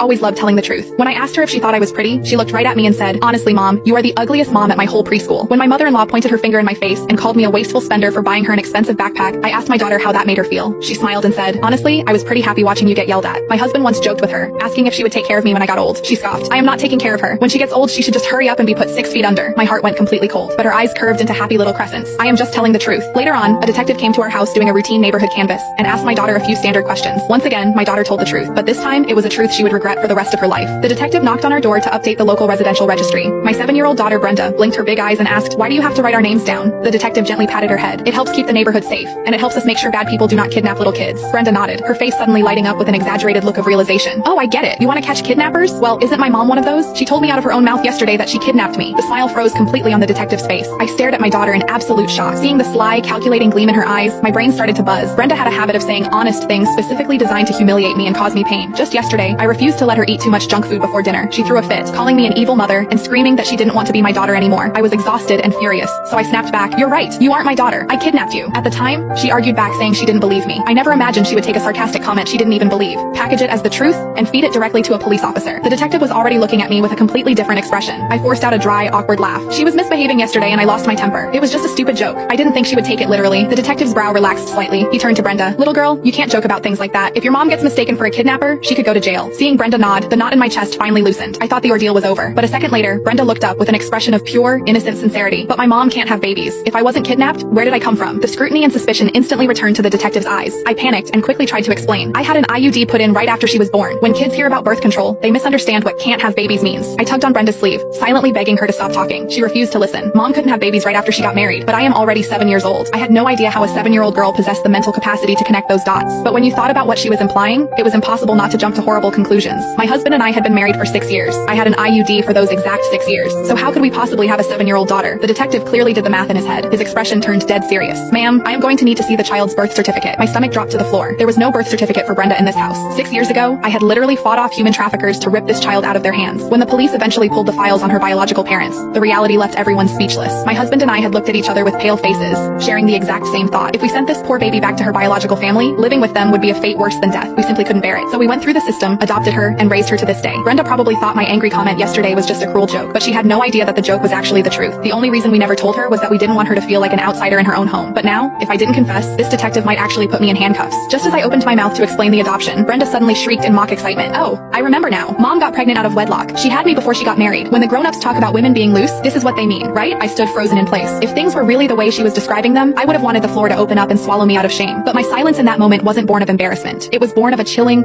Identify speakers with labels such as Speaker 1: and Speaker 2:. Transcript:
Speaker 1: always loved telling the truth. When I asked her if she thought I was pretty, she looked right at me and said, "Honestly, Mom, you are the ugliest mom at my whole preschool." When my mother-in-law pointed her finger in my face and called me a wasteful spender for buying her an expensive backpack, I asked my daughter how that made her feel. She smiled and said, "Honestly, I was pretty happy watching you get yelled at." My husband once joked with her, asking if she would take care of me when I got old. She scoffed, "I am not taking care of her. When she gets old, she should just hurry up and be put 6 feet under." My heart went completely cold, but her eyes curved into happy little crescents. I am just telling the truth. Later on, a detective came to our house doing a routine neighborhood canvass and asked my daughter a few standard questions. Once again, my daughter told the truth, but this time it was a truth she would regret for the rest of her life. The detective knocked on our door to update the local residential registry. My 7-year-old daughter Brenda blinked her big eyes and asked, "Why do you have to write our names down?" The detective gently patted her head. "It helps keep the neighborhood safe, and it helps us make sure bad people do not kidnap little kids." Brenda nodded, her face suddenly lighting up with an exaggerated look of realization. "Oh, I get it. You want to catch kidnappers? Well, isn't my mom one of those? She told me out of her own mouth yesterday that she kidnapped me." The smile froze completely on the detective's face. I stared at my daughter in absolute shock. Seeing the sly, calculating gleam in her eyes, my brain started to buzz. Brenda had a habit of saying honest things specifically designed to humiliate me and cause me pain. Just yesterday, I refused to let her eat too much junk food before dinner. She threw a fit, calling me an evil mother and screaming that she didn't want to be my daughter anymore. I was exhausted and furious, so I snapped back, "You're right. You aren't my daughter. I kidnapped you." At the time, she argued back saying she didn't believe me. I never imagined she would take a sarcastic comment she didn't even believe, package it as the truth, and feed it directly to a police officer. The detective was already looking at me with a completely different expression. I forced out a dry, awkward laugh. "She was misbehaving yesterday and I lost my temper. It was just a stupid joke. I didn't think she would take it literally." The detective's brow relaxed slightly. He turned to Brenda. "Little girl, you can't joke about things like that. If your mom gets mistaken for a kidnapper, she could go to jail." Seeing Brenda nod, the knot in my chest finally loosened. I thought the ordeal was over. But a second later, Brenda looked up with an expression of pure, innocent sincerity. "But my mom can't have babies. If I wasn't kidnapped, where did I come from?" The scrutiny and suspicion instantly returned to the detective's eyes. I panicked and quickly tried to explain. "I had an IUD put in right after she was born. When kids hear about birth control, they misunderstand what can't have babies means." I tugged on Brenda's sleeve, silently begging her to stop talking. She refused to listen. "Mom couldn't have babies right after she got married, but I am already 7 years old." I had no idea how a 7-year-old girl possessed the mental capacity to connect those dots. But when you thought about what she was implying, it was impossible not to jump to horrible conclusions. My husband and I had been married for 6 years. I had an IUD for those exact 6 years. So how could we possibly have a 7-year-old daughter? The detective clearly did the math in his head. His expression turned dead serious. "Ma'am, I am going to need to see the child's birth certificate." My stomach dropped to the floor. There was no birth certificate for Brenda in this house. 6 years ago, I had literally fought off human traffickers to rip this child out of their hands. When the police eventually pulled the files on her biological parents, the reality left everyone speechless. My husband and I had looked at each other with pale faces, sharing the exact same thought. If we sent this poor baby back to her biological family, living with them would be a fate worse than death. We simply couldn't bear it. So we went through the system, adopted her, and raised her to this day. Brenda probably thought my angry comment yesterday was just a cruel joke, but she had no idea that the joke was actually the truth. The only reason we never told her was that we didn't want her to feel like an outsider in her own home. But now, if I didn't confess, this detective might actually put me in handcuffs. Just as I opened my mouth to explain the adoption, Brenda suddenly shrieked in mock excitement. "Oh, I remember now. Mom got pregnant out of wedlock. She had me before she got married. When the grown-ups talk about women being loose, this is what they mean, right?" I stood frozen in place. If things were really the way she was describing them, I would have wanted the floor to open up and swallow me out of shame. But my silence in that moment wasn't born of embarrassment. It was born of a chilling,